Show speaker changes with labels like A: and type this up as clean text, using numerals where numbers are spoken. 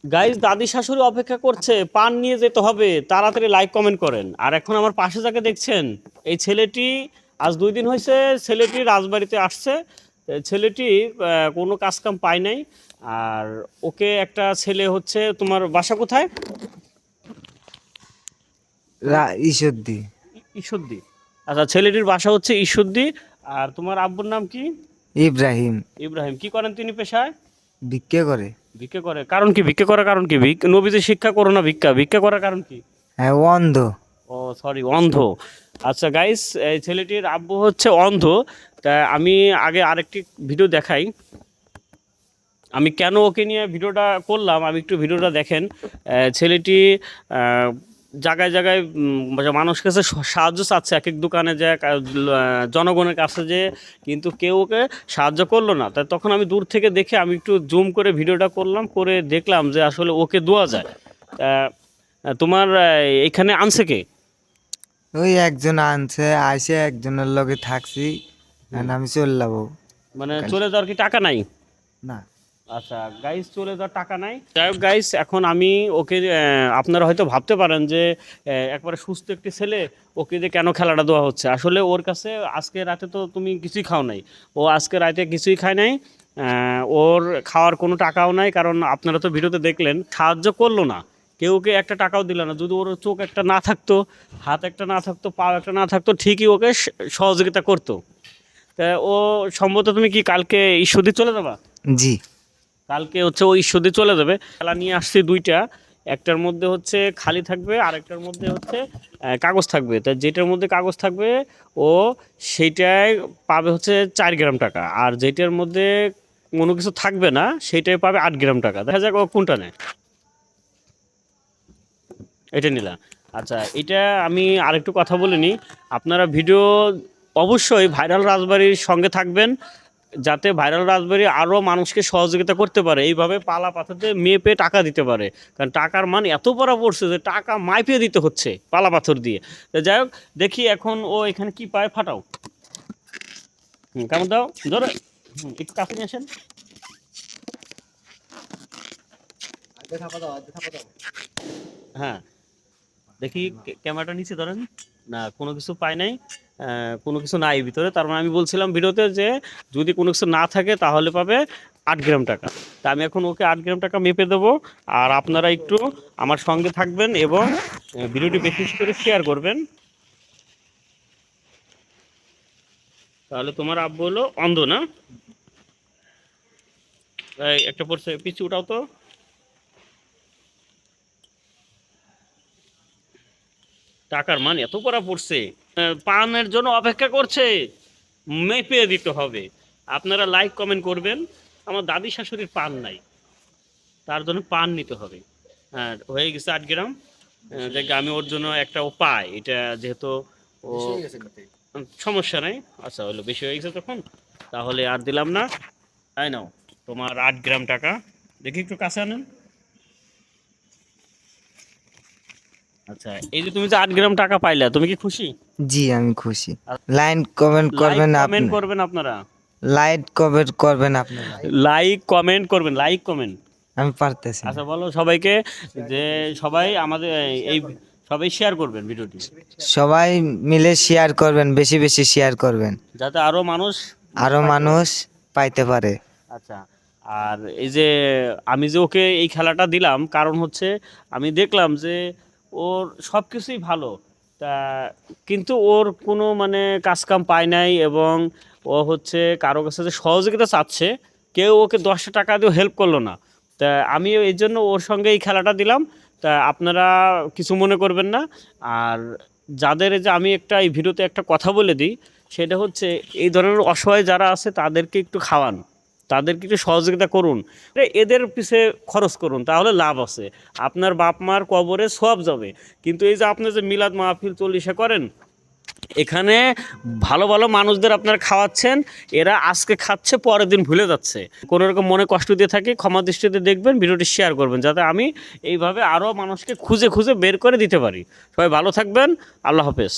A: Guys দাদি শাশুড়ি অপেক্ষা করছে, পান নিয়ে যেতে হবে, তাড়াতাড়ি লাইক কমেন্ট করেন। আর এখন আমার পাশে যাকে দেখছেন, এই ছেলেটি আজ 2 দিন হয়েছে ছেলেটি রাজবাড়িতে আসছে। ছেলেটি কোনো কাজ কাম পায় নাই। আর ওকে একটা ছেলে হচ্ছে, তোমার বাসা কোথায়?
B: ঈশ্বরদী।
A: ঈশ্বরদী। আচ্ছা, ছেলেটির বাসা হচ্ছে ঈশ্বরদী। আর তোমার আব্বুর নাম কি?
B: ইব্রাহিম।
A: ইব্রাহিম। কি করেন তিনি পেশায়?
B: ভিক্ষে করে।
A: ভিক্ষে করে। কারণ কি ভিক্ষে করার কারণ কি? নবীজি শিক্ষা করো না ভিক্ষা, ভিক্ষা করার কারণ কি?
B: হ্যাঁ, অন্ধ।
A: ও সরি, অন্ধ। আচ্ছা গাইস, এই ছেলেটির আব্বু হচ্ছে অন্ধ। তা আমি আগে আরেকটি ভিডিও দেখাই। আমি কেন ওকে নিয়ে ভিডিওটা করলাম, আমি একটু ভিডিওটা দেখেন। ছেলেটি জায়গায় জায়গায় মানুষের কাছে সাহায্য চাচ্ছে, এক এক দোকানে যায়, জনগণের কাছে যে, কিন্তু কেউ ওকে সাহায্য করলো না। তাই তখন আমি দূর থেকে দেখে আমি একটু জুম করে ভিডিওটা করলাম, করে দেখলাম যে আসলে ওকে দেওয়া যায়। তোমার এখানে আনছে কে?
B: ওই একজন আনছে, আইসে একজনের লগে থাকছি, আমি চলে যাবো।
A: মানে চলে যাওয়ার কি টাকা নাই?
B: না।
A: আচ্ছা গাইস, চলে যাওয়ার টাকা নাই। যাই হোক গাইস, এখন আমি ওকে আপনারা হয়তো ভাবতে পারেন যে একবারে সুস্থ একটি ছেলে, ওকে দিয়ে কেন খেলাটা দেওয়া হচ্ছে। আসলে ওর কাছে আজকে রাতে তো তুমি কিছুই খাও নাই, ও আজকে রাতে কিছুই খায় নাই। ওর খাওয়ার কোনো টাকাও নাই, কারণ আপনারা তো ভিডিওতে দেখলেন সাহায্য করলো না, কেউকে একটা টাকাও দিল না। যদি ওর চোখ একটা না থাকতো, হাত একটা না থাকতো, পা একটা না থাকতো, ঠিকই ওকে সহযোগিতা করতো। তা ও সম্ভবত, তুমি কি কালকে ঈশ্বরদী চলে যাবা?
B: জি।
A: কালকে হচ্ছে ও ঈশ্বরদী চলে যাবে। খেলা নিয়ে আসছি দুইটা, একটার মধ্যে হচ্ছে খালি থাকবে, আরেকটার মধ্যে হচ্ছে কাগজ থাকবে। তা যেটার মধ্যে কাগজ থাকবে ও সেইটাই পাবে হচ্ছে 4 গ্রাম টাকা, আর যেটার মধ্যে কোনো কিছু থাকবে না সেইটাই পাবে 8 গ্রাম টাকা। দেখা যাক ও কোনটা নেয়। এটা নিলাম। আচ্ছা, এটা আমি আরেকটু কথা বলে নিই। আপনারা ভিডিও অবশ্যই ভাইরাল রাজবাড়ির সঙ্গে থাকবেন, যাতে ভাইরাল রাজবাড়ি আরও মানুষকে সহযোগিতা করতে পারে, এইভাবে পালা পাথরতে মেপে টাকা দিতে পারে। কারণ টাকার মান এত পড়া পড়ছে যে টাকা মাইপে দিতে হচ্ছে পালা পাথর দিয়ে। তো যাই হোক, দেখি এখন ও এখানে কি পায়, ফাটাও। কেমন দাও ধরে, একটু কাছে নিয়ে আসেন। হ্যাঁ, দেখি ক্যামেরাটা নিচে ধরেন। না, কোনো কিছু পাই নাই। কোনো কিছু নাই ভিতরে। তার মানে আমি বলছিলাম ভিডিওতে যে যদি কোনো কিছু না থাকে তাহলে পাবে 8 গ্রাম টাকা। তা আমি এখন ওকে 8 গ্রাম টাকা মেপে দেবো। আর আপনারা একটু আমার সঙ্গে থাকবেন এবং ভিডিওটি বেশি বেশি করে শেয়ার করবেন। তাহলে তোমার আব্বু হলো অন্ধ না? একটা পড়ছে, পিছু উঠাও তো। টাকার মান এত করা পড়ছে, পানের জন্য অপেক্ষা করছে, মেপে দিতে হবে। আপনারা লাইক কমেন্ট করবেন। আমার দাদি শাশুড়ির পান নাই, তার জন্য পান নিতে হবে। হ্যাঁ, হয়ে গেছে 8 গ্রাম। দেখ আমি ওর জন্য একটা ও পাই, এটা যেহেতু ও সমস্যা নাই। আচ্ছা হলো, বেশি হয়ে গেছে তখন, তাহলে আর দিলাম না। তাই নাও তোমার 8 গ্রাম টাকা। দেখি একটু কাছে আনেন। আচ্ছা, এই যে তুমি যে 8 গ্রাম টাকা পাইলা, তুমি কি খুশি?
B: জি, আমি খুশি। লাইক কমেন্ট
A: লাইক
B: করবেন আপনি।
A: কমেন্ট করবেন আপনারা।
B: লাইক কমেন্ট করবেন আপনি।
A: লাইক কমেন্ট করবেন, লাইক কমেন্ট।
B: আমি পারতেছি না।
A: আচ্ছা বলো সবাইকে যে সবাই আমাদের এই সবাই শেয়ার করবেন ভিডিওটি,
B: সবাই মিলে শেয়ার করবেন, বেশি বেশি শেয়ার করবেন,
A: যাতে আরো মানুষ
B: আরো
A: পাইতে পারে।
B: মানুষ পাইতে পারে।
A: আচ্ছা, আর এই যে আমি যে ওকে এই খেলাটা দিলাম, কারণ হচ্ছে আমি দেখলাম যে ওর সব কিছুই ভালো। তা কিন্তু ওর কোনো মানে কাজ কাম পায় নাই, এবং ও হচ্ছে কারো কাছে যে সহযোগিতা চাচ্ছে, কেউ ওকে 10 টাকা দিয়েও হেল্প করলো না। তা আমি এই জন্য ওর সঙ্গে এই খেলাটা দিলাম। তা আপনারা কিছু মনে করবেন না। আর যাদের এই যে আমি একটা এই ভিডিওতে একটা কথা বলে দিই, সেটা হচ্ছে এই ধরনের অসহায় যারা আছে তাদেরকে একটু খাওয়ান, তাদেরকে একটু সহযোগিতা করুন, এদের পিছে খরচ করুন, তাহলে লাভ আছে। আপনার বাপ মার কবরে সওয়াব যাবে। কিন্তু এই যে আপনি যে মিলাদ মাহফিল চল্লিশে করেন, এখানে ভালো ভালো মানুষদের আপনারা খাওয়াচ্ছেন, এরা আজকে খাচ্ছে পরের দিন ভুলে যাচ্ছে। কোনো রকম মনে কষ্ট দিয়ে থাকে ক্ষমা দৃষ্টিতে দেখবেন, ভিডিওটি শেয়ার করবেন, যাতে আমি এইভাবে আরও মানুষকে খুঁজে খুঁজে বের করে দিতে পারি। সবাই ভালো থাকবেন। আল্লাহ হাফেজ।